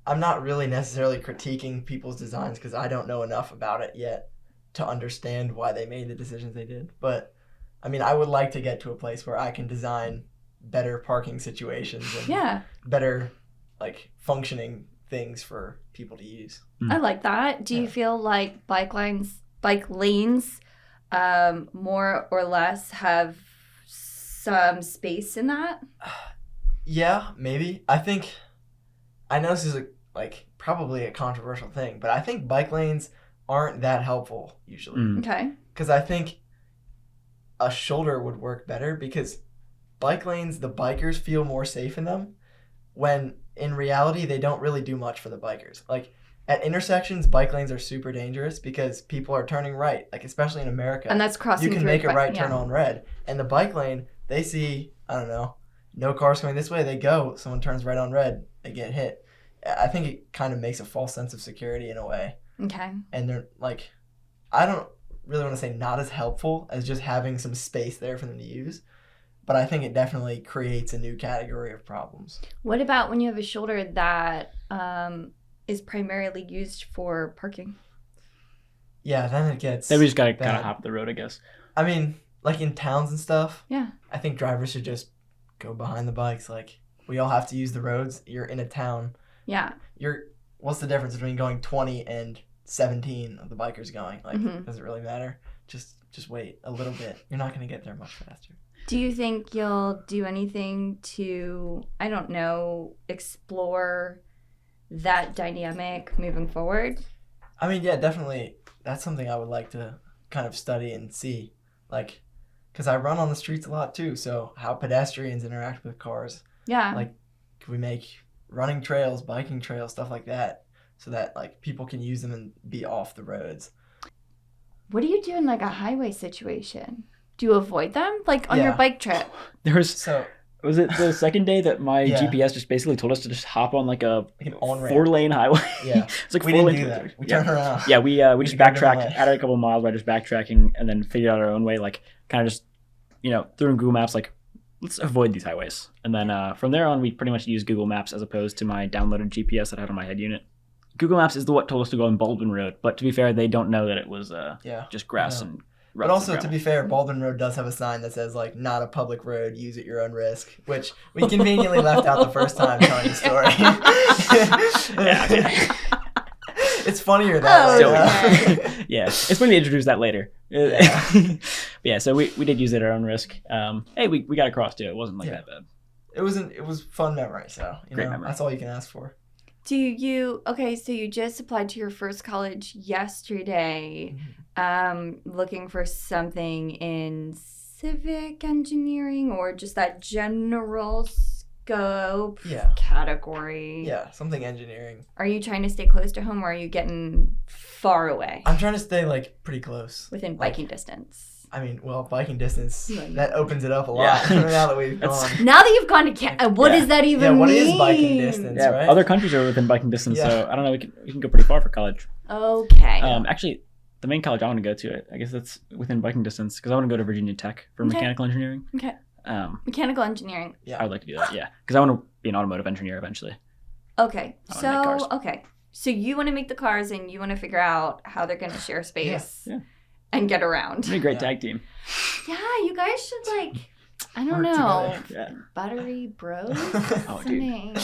Speaker 3: I'm not really necessarily critiquing people's designs because I don't know enough about it yet to understand why they made the decisions they did. But, I mean, I would like to get to a place where I can design better parking situations and better, functioning things for people to use.
Speaker 1: I like that. Do you feel like bike lanes more or less have some space in that?
Speaker 3: Yeah, maybe. I know this is probably a controversial thing, but I think bike lanes aren't that helpful usually.
Speaker 1: Okay.
Speaker 3: Because I think a shoulder would work better because bike lanes, the bikers feel more safe in them when in reality they don't really do much for the bikers. Like at intersections, bike lanes are super dangerous because people are turning right, especially in America.
Speaker 1: And that's crossing
Speaker 3: You can make a right turn on red. And the bike lane, they see, I don't know, no cars coming this way, they go, someone turns right on red, they get hit. I think it kind of makes a false sense of security in a way.
Speaker 1: Okay.
Speaker 3: And they're I don't really want to say not as helpful as just having some space there for them to use. But I think it definitely creates a new category of problems.
Speaker 1: What about when you have a shoulder that is primarily used for parking?
Speaker 3: Yeah, then it gets
Speaker 2: Then we just gotta kind of hop the road, I guess.
Speaker 3: I mean, in towns and stuff.
Speaker 1: Yeah.
Speaker 3: I think drivers should just go behind the bikes. We all have to use the roads. You're in a town.
Speaker 1: Yeah.
Speaker 3: What's the difference between going 20 and 17 of the bikers going? Does it really matter? Just wait a little bit. You're not going to get there much faster.
Speaker 1: Do you think you'll do anything to, I don't know, explore that dynamic moving forward?
Speaker 3: I mean, yeah, definitely. That's something I would like to kind of study and see. Because I run on the streets a lot too, so how pedestrians interact with cars.
Speaker 1: Yeah.
Speaker 3: Could we make running trails, biking trails, stuff like that, so that people can use them and be off the roads.
Speaker 1: What do you do in a highway situation? Do you avoid them? On your bike trip?
Speaker 2: Was it the second day that my GPS just basically told us to just hop on a 4-lane highway?
Speaker 3: Yeah.
Speaker 2: It's
Speaker 3: we didn't do that. We turned around.
Speaker 2: Yeah, we just backtracked, added a couple miles by just backtracking, and then figured out our own way, kind of just, threw in Google Maps, let's avoid these highways. And then from there on, we pretty much used Google Maps as opposed to my downloaded GPS that I had on my head unit. Google Maps is what told us to go on Baldwin Road, but to be fair, they don't know that it was just grass and
Speaker 3: But also, to be fair, Baldwin Road does have a sign that says, not a public road, use at your own risk, which we conveniently left out the first time telling the story. It's funnier that way.
Speaker 2: Yeah, it's when we introduce that later. Yeah, so we did use it at our own risk. Hey, we got across too. It wasn't that bad.
Speaker 3: It was fun memory, so
Speaker 2: Great memory.
Speaker 3: That's all you can ask for.
Speaker 1: So you just applied to your first college yesterday, looking for something in civic engineering or just that general scope category?
Speaker 3: Yeah, something engineering.
Speaker 1: Are you trying to stay close to home or are you getting far away?
Speaker 3: I'm trying to stay like pretty close.
Speaker 1: Within biking distance.
Speaker 3: I mean, well, biking distance, that opens it up a lot now that we've gone.
Speaker 1: Now that you've gone to Canada, what does that even mean?
Speaker 3: What is biking distance, right?
Speaker 2: Other countries are within biking distance, so I don't know, we can go pretty far for college.
Speaker 1: Okay.
Speaker 2: Actually, the main college I want to go to, I guess that's within biking distance, because I want to go to Virginia Tech for mechanical engineering.
Speaker 1: Okay. Mechanical engineering.
Speaker 2: Yeah. I would like to do that, because I want to be an automotive engineer eventually.
Speaker 1: Okay. So you want to make the cars and you want to figure out how they're going to share space.
Speaker 2: Yeah.
Speaker 1: And get around.
Speaker 2: It'd be a great tag team.
Speaker 1: Yeah, you guys should I don't know.
Speaker 3: Yeah.
Speaker 1: Buttery Bros?
Speaker 2: Oh, dude.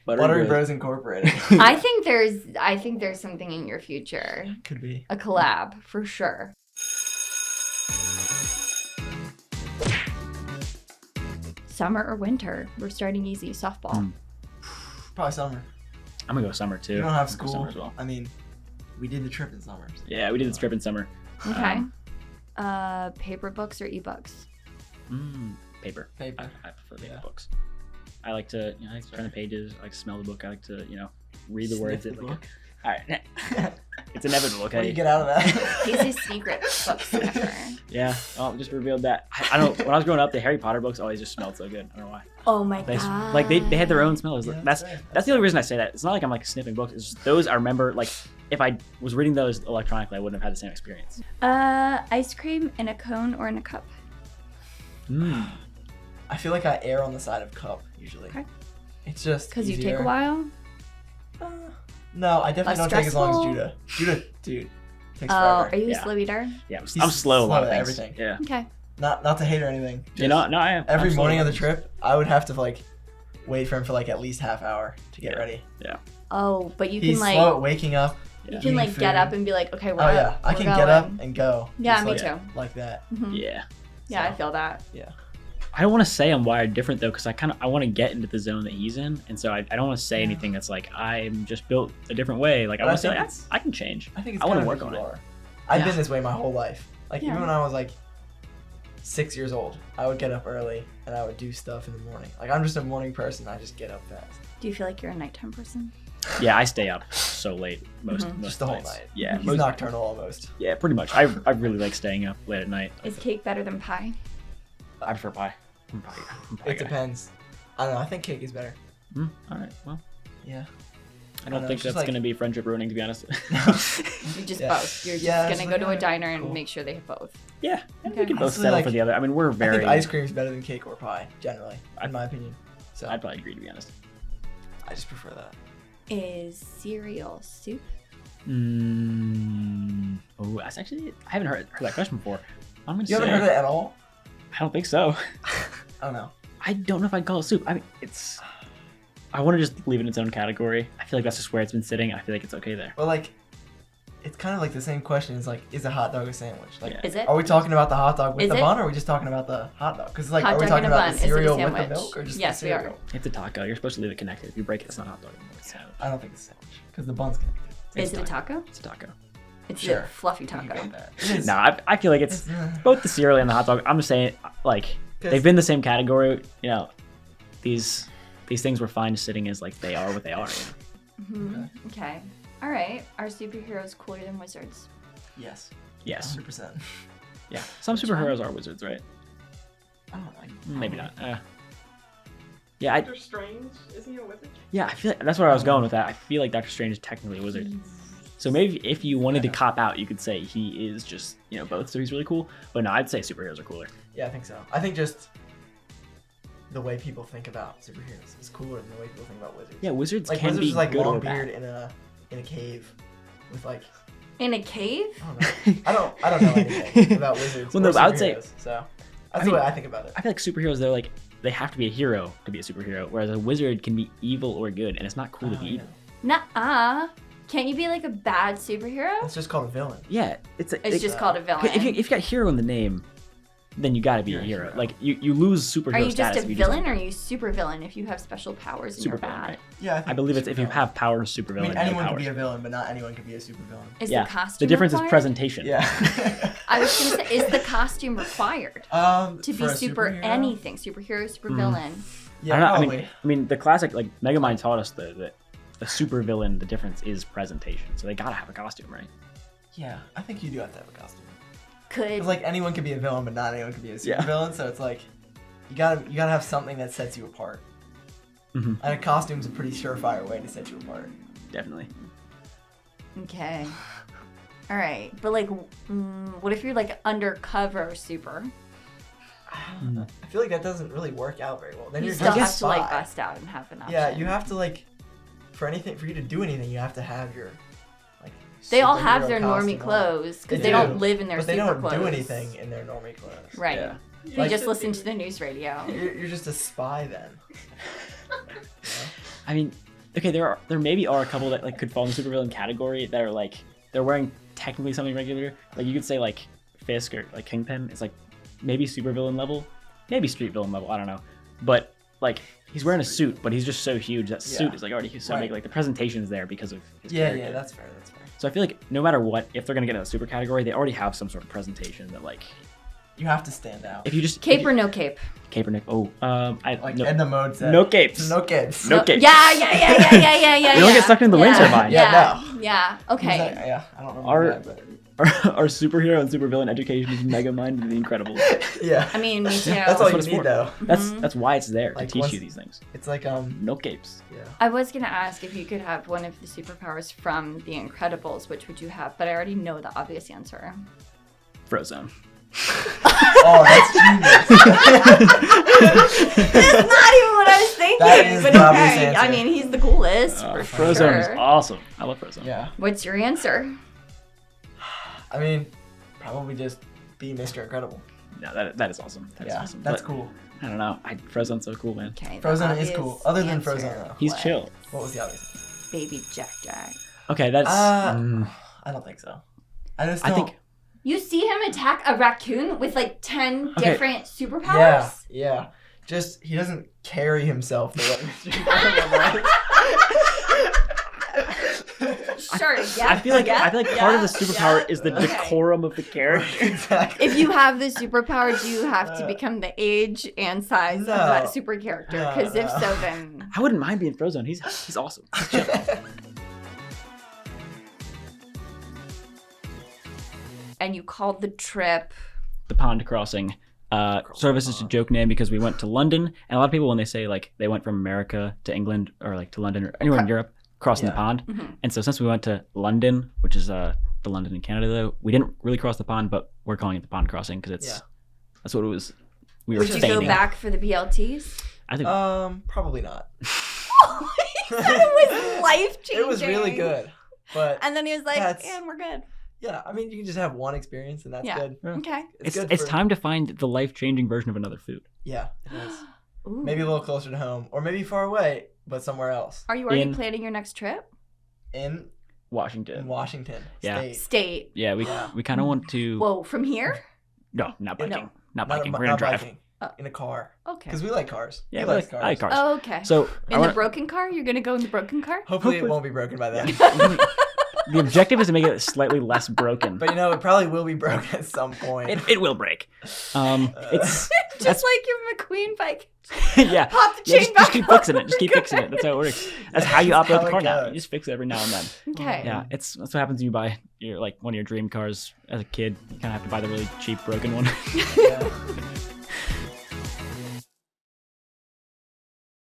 Speaker 3: Buttery Bros Incorporated.
Speaker 1: I think there's something in your future.
Speaker 3: Could be.
Speaker 1: A collab, for sure. Summer or winter? We're starting easy. Softball.
Speaker 3: Probably summer.
Speaker 2: I'm gonna go summer too.
Speaker 3: You don't have school.
Speaker 2: Summer as well.
Speaker 3: I mean, we did the trip in summer. So.
Speaker 2: Yeah, we did the trip in summer.
Speaker 1: Okay. Paper books or ebooks?
Speaker 2: Paper.
Speaker 3: I
Speaker 2: prefer paper books. I like to, I like to turn the pages. I like to smell the book. I like to, read the words.
Speaker 3: The book.
Speaker 2: All right. It's inevitable, okay?
Speaker 3: What do you get out of that?
Speaker 1: He's a secret book sniffer.
Speaker 2: Yeah. Oh, just revealed that. I don't. When I was growing up, the Harry Potter books always just smelled so good. I don't know why.
Speaker 1: Oh my god.
Speaker 2: Like they had their own smell.
Speaker 3: Yeah,
Speaker 2: that's the only reason I say that. It's not like I'm like sniffing books. It's just those I remember. Like if I was reading those electronically, I wouldn't have had the same experience.
Speaker 1: Ice cream in a cone or in a cup?
Speaker 3: I feel like I err on the side of cup usually. Okay. It's just
Speaker 1: because you take a while.
Speaker 3: No, I definitely don't take as long as Judah. Judah, dude, takes forever.
Speaker 1: Are you a slow eater?
Speaker 2: Yeah, I'm slow a lot of things.
Speaker 3: Everything.
Speaker 2: Yeah.
Speaker 1: Okay.
Speaker 3: Not to hate or anything.
Speaker 2: No, I am.
Speaker 3: Every morning of the trip, I would have to wait for him for at least half hour to get ready.
Speaker 2: Yeah.
Speaker 1: Oh, but you
Speaker 3: He's
Speaker 1: can
Speaker 3: slow at waking up.
Speaker 1: You can get up and be like, okay, we're
Speaker 3: Oh yeah, I can get up and go.
Speaker 1: Yeah, me too.
Speaker 3: Like that.
Speaker 1: Mm-hmm.
Speaker 2: Yeah.
Speaker 1: Yeah, I feel that.
Speaker 3: Yeah.
Speaker 2: I don't want to say I'm wired different though, because I want to get into the zone that he's in, and so I don't want to say anything that's like I'm just built a different way. Like I want to say I can change.
Speaker 3: I think
Speaker 2: I want to work on it.
Speaker 3: I've been this way my whole life. Even when I was 6 years old, I would get up early and I would do stuff in the morning. I'm just a morning person. I just get up fast.
Speaker 1: Do you feel like you're a nighttime person?
Speaker 2: Yeah, I stay up so late most
Speaker 3: just the whole
Speaker 2: nights.
Speaker 3: night.
Speaker 2: Yeah,
Speaker 3: he's nocturnal almost.
Speaker 2: Yeah, pretty much. I really like staying up late at night.
Speaker 1: Is cake better than pie?
Speaker 2: I prefer pie.
Speaker 3: It depends. I don't know. I think cake is better.
Speaker 2: All right. Well.
Speaker 3: Yeah.
Speaker 2: I don't think that's going to be friendship ruining, to be honest.
Speaker 1: You just both. You're just going to go to a diner and make sure they have both.
Speaker 2: Yeah. Okay. We can both settle for the other. I mean, we're very.
Speaker 3: I think ice cream is better than cake or pie, generally, in my opinion. So
Speaker 2: I'd probably agree, to be honest.
Speaker 3: I just prefer that.
Speaker 1: Is cereal soup?
Speaker 2: Oh, that's actually. I haven't heard that question before. I'm gonna
Speaker 3: you haven't heard it at all?
Speaker 2: I don't think so.
Speaker 3: I don't know.
Speaker 2: I don't know if I'd call it soup. I mean, it's. I want to just leave it in its own category. I feel like that's just where it's been sitting. I feel like it's okay there.
Speaker 3: Well, it's kind of the same question as is a hot dog a sandwich?
Speaker 1: Is it?
Speaker 3: Are we talking about the hot dog with the bun, or are we just talking about the hot dog? Because are we talking about the cereal with the milk, or just the cereal?
Speaker 1: We are.
Speaker 2: It's a taco. You're supposed to leave it connected. If you break it, it's not a hot dog anymore. It's a sandwich.
Speaker 3: I don't think it's a sandwich because the bun's connected.
Speaker 1: Is it a taco?
Speaker 2: It's a taco.
Speaker 1: It's a fluffy taco.
Speaker 2: No, I feel like it's both the cereal and the hot dog. I'm just saying, they've been the same category. These things were fine sitting as they are what they are.
Speaker 1: Okay. All right. Are superheroes cooler than wizards?
Speaker 3: Yes. 100%.
Speaker 2: Yeah. Some superheroes are wizards, right?
Speaker 3: I don't know.
Speaker 2: Maybe not. Yeah.
Speaker 4: Doctor Strange, isn't he a wizard?
Speaker 2: Yeah, I feel like that's where I was going with that. I feel like Doctor Strange is technically a wizard. So maybe if you wanted to cop out, you could say he is just, both, so he's really cool. But no, I'd say superheroes are cooler.
Speaker 3: Yeah, I think so. I think just the way people think about superheroes is cooler than the way people think about wizards.
Speaker 2: Yeah, wizards can
Speaker 3: wizards
Speaker 2: be
Speaker 3: is
Speaker 2: good
Speaker 3: long
Speaker 2: or
Speaker 3: beard
Speaker 2: bad.
Speaker 3: in a cave with
Speaker 1: In a cave?
Speaker 3: I don't know anything about wizards.
Speaker 2: Well, no,
Speaker 3: or
Speaker 2: I would say
Speaker 3: so. That's the way I think about it.
Speaker 2: I feel like superheroes, they're they have to be a hero to be a superhero, whereas a wizard can be evil or good, and it's not cool to be evil.
Speaker 1: Nuh-uh. Can't you be a bad superhero?
Speaker 3: It's just called a villain.
Speaker 2: Yeah,
Speaker 1: it's just called a villain.
Speaker 2: If you got hero in the name, then you got to be
Speaker 3: You're
Speaker 2: a
Speaker 3: a
Speaker 2: hero.
Speaker 3: hero.
Speaker 2: Like you lose superhero
Speaker 1: Are you just
Speaker 2: status
Speaker 1: a
Speaker 2: if you
Speaker 1: villain or are you super villain if you have special powers and you're
Speaker 2: Super villain,
Speaker 1: bad?
Speaker 2: right?
Speaker 3: Yeah,
Speaker 2: I believe it's if you have powers, super
Speaker 3: I
Speaker 2: villain.
Speaker 3: mean,
Speaker 2: you have
Speaker 3: anyone could
Speaker 2: powers.
Speaker 3: be a villain, but not anyone could be a supervillain.
Speaker 1: Is
Speaker 2: Yeah.
Speaker 1: the costume
Speaker 2: The difference
Speaker 1: required?
Speaker 2: is presentation.
Speaker 3: Yeah.
Speaker 1: I was going to say, is the costume required to
Speaker 3: To
Speaker 1: be super anything? Superhero, super villain.
Speaker 3: Yeah,
Speaker 2: I don't know.
Speaker 3: probably.
Speaker 2: I mean, the classic like Megamind taught us the super villain. The difference is presentation. So they gotta have a costume, right?
Speaker 3: Yeah, I think you do have to have a costume.
Speaker 1: Could
Speaker 3: Because like anyone could be a villain, but not anyone could be a
Speaker 2: Yeah.
Speaker 3: supervillain. So it's like you gotta have something that sets you apart.
Speaker 2: Mhm.
Speaker 3: And a costume's a pretty surefire way to set you apart.
Speaker 2: Definitely.
Speaker 1: Okay. All right, but like, what if you're like undercover super?
Speaker 3: I feel like that doesn't really work out very well. Then
Speaker 1: You
Speaker 3: you're
Speaker 1: still
Speaker 3: just
Speaker 1: have
Speaker 3: a
Speaker 1: to like
Speaker 3: spy.
Speaker 1: bust out and have an option.
Speaker 3: Yeah, you have to like for you to do anything, you have to have your like.
Speaker 1: They all have
Speaker 3: superhero
Speaker 1: their normie
Speaker 3: costume on.
Speaker 1: clothes because
Speaker 3: They
Speaker 1: they
Speaker 3: do,
Speaker 1: don't live in their
Speaker 3: But they
Speaker 1: super
Speaker 3: don't
Speaker 1: clothes.
Speaker 3: do anything in their normie clothes.
Speaker 1: Right.
Speaker 2: Yeah.
Speaker 1: You
Speaker 3: Like-
Speaker 1: just listen to the news radio.
Speaker 3: You're just a spy then.
Speaker 2: I mean, okay, there maybe are a couple that like could fall in the supervillain category that are like they're wearing technically something regular. Like you could say like Fisk or like Kingpin is like maybe supervillain level, maybe street villain level. I don't know, but like he's wearing a suit, but he's just so huge that suit is like already so big.
Speaker 3: Right.
Speaker 2: Like the presentation is there because of his
Speaker 3: Yeah,
Speaker 2: character.
Speaker 3: yeah, that's fair. That's fair.
Speaker 2: So I feel like no matter what, if they're gonna get in a super category, they already have some sort of presentation that like
Speaker 3: You have to stand out.
Speaker 2: if you just
Speaker 1: Cape or no cape?
Speaker 2: cape or Nick. Oh, I
Speaker 3: Like
Speaker 2: no,
Speaker 3: Edna Mode said.
Speaker 2: no capes.
Speaker 3: No capes.
Speaker 2: No capes.
Speaker 1: Yeah. You
Speaker 2: You don't get sucked into the wind turbine.
Speaker 3: Yeah,
Speaker 1: Yeah. Okay.
Speaker 3: Yeah, I don't remember
Speaker 2: Our-
Speaker 3: that, but
Speaker 2: Our superhero and supervillain education is Megamind and the Incredibles.
Speaker 3: yeah.
Speaker 1: I mean, me too.
Speaker 3: That's all
Speaker 2: what
Speaker 3: you
Speaker 2: it's
Speaker 3: need
Speaker 2: for.
Speaker 3: though.
Speaker 2: That's why it's there
Speaker 3: Like,
Speaker 2: to teach
Speaker 3: once-
Speaker 2: you these things.
Speaker 3: It's like
Speaker 2: No capes.
Speaker 3: yeah.
Speaker 1: I was gonna ask if you could have one of the superpowers from The Incredibles, which would you have? But I already know the obvious answer.
Speaker 2: Frozone.
Speaker 3: Oh, that's genius.
Speaker 1: That's not even what I was thinking.
Speaker 3: That is
Speaker 1: but
Speaker 3: the obvious
Speaker 1: okay,
Speaker 3: answer.
Speaker 1: I mean, he's the coolest for
Speaker 2: Frozone is
Speaker 1: sure.
Speaker 2: awesome. I love Frozone.
Speaker 3: Yeah.
Speaker 1: What's your answer?
Speaker 3: I mean, probably just be Mr. Incredible.
Speaker 2: No, that is awesome. That is
Speaker 3: Yeah,
Speaker 2: awesome.
Speaker 3: that's
Speaker 2: But,
Speaker 3: cool.
Speaker 2: I don't know. Frozone's so cool, man.
Speaker 1: Okay. the
Speaker 3: Frozen is
Speaker 1: obvious
Speaker 3: cool. Other than
Speaker 1: answer
Speaker 3: Frozen, though.
Speaker 2: He's
Speaker 1: was
Speaker 2: chill.
Speaker 3: What was the obvious?
Speaker 1: Baby Jack Jack.
Speaker 2: Okay, that's.
Speaker 3: I don't think so. I just
Speaker 2: I
Speaker 3: don't.
Speaker 2: think.
Speaker 1: You see him attack a raccoon with like 10
Speaker 2: Okay.
Speaker 1: different superpowers?
Speaker 3: Yeah. Just he doesn't carry himself the way Mr. Incredible does.
Speaker 1: Sure, yeah.
Speaker 2: I feel like part of the superpower is the
Speaker 1: okay.
Speaker 2: decorum of the character.
Speaker 3: Exactly.
Speaker 1: If you have the superpower, do you have to become the age and size of that super character?
Speaker 3: No,
Speaker 1: Because if
Speaker 3: no.
Speaker 1: so, then
Speaker 2: I wouldn't mind being Frozone. He's awesome. He's chill.
Speaker 1: and you called the trip.
Speaker 2: The pond crossing. Sort of as just a joke name because we went to London, and a lot of people when they say like they went from America to England or like to London or anywhere in Europe, crossing the
Speaker 3: Yeah.
Speaker 2: pond.
Speaker 1: Mhm.
Speaker 2: And so since we went to London, which is the London in Canada though, we didn't really cross the pond, but we're calling it the pond crossing because
Speaker 3: Yeah.
Speaker 2: that's what it was. We were
Speaker 1: Would you
Speaker 2: feigning.
Speaker 1: go back for the BLTs?
Speaker 2: I think
Speaker 3: Probably not.
Speaker 1: He said it was life changing.
Speaker 3: It was really good, but
Speaker 1: And then he was like,
Speaker 3: That's-
Speaker 1: and we're good.
Speaker 3: yeah, I mean, you can just have one experience, and that's
Speaker 1: Yeah.
Speaker 3: good.
Speaker 1: Okay.
Speaker 3: It's
Speaker 2: it's
Speaker 3: good for,
Speaker 2: time to find the life-changing version of another food.
Speaker 3: Yeah, it is.
Speaker 1: Ooh.
Speaker 3: Maybe a little closer to home, or maybe far away, but somewhere else.
Speaker 1: Are you already
Speaker 2: in-
Speaker 1: planning your next trip?
Speaker 3: In
Speaker 2: Washington.
Speaker 3: Washington
Speaker 2: Yeah.
Speaker 3: State.
Speaker 1: State.
Speaker 2: Yeah, we
Speaker 3: Yeah.
Speaker 2: kind of want to.
Speaker 1: Whoa, from here?
Speaker 2: No, not biking.
Speaker 1: No.
Speaker 2: Not
Speaker 3: Not,
Speaker 2: biking. We're gonna
Speaker 3: not
Speaker 2: drive.
Speaker 3: biking.
Speaker 1: Oh.
Speaker 3: In a car.
Speaker 1: Okay.
Speaker 3: Because we like cars.
Speaker 2: Yeah,
Speaker 3: we
Speaker 2: we
Speaker 3: like
Speaker 2: like, I like cars.
Speaker 1: Oh, okay.
Speaker 2: So
Speaker 1: in the broken car? You're going to go in the broken car?
Speaker 3: Hopefully it won't be broken by then.
Speaker 2: the objective is to make it slightly less broken.
Speaker 3: But it probably will be broken at some point.
Speaker 2: It will break. It's
Speaker 1: Just like your McQueen bike.
Speaker 2: yeah.
Speaker 1: Pop the
Speaker 2: Yeah,
Speaker 1: chain
Speaker 2: just
Speaker 1: back
Speaker 2: keep
Speaker 1: on.
Speaker 2: fixing it. Just keep fixing it. That's how it works. That's how you
Speaker 3: That's
Speaker 2: operate
Speaker 3: how
Speaker 2: the
Speaker 3: it
Speaker 2: car now.
Speaker 3: goes.
Speaker 2: You just fix it every now and then.
Speaker 1: Okay.
Speaker 2: Yeah, that's what happens when you buy your like one of your dream cars as a kid. You kind of have to buy the really cheap broken one.
Speaker 3: Yeah.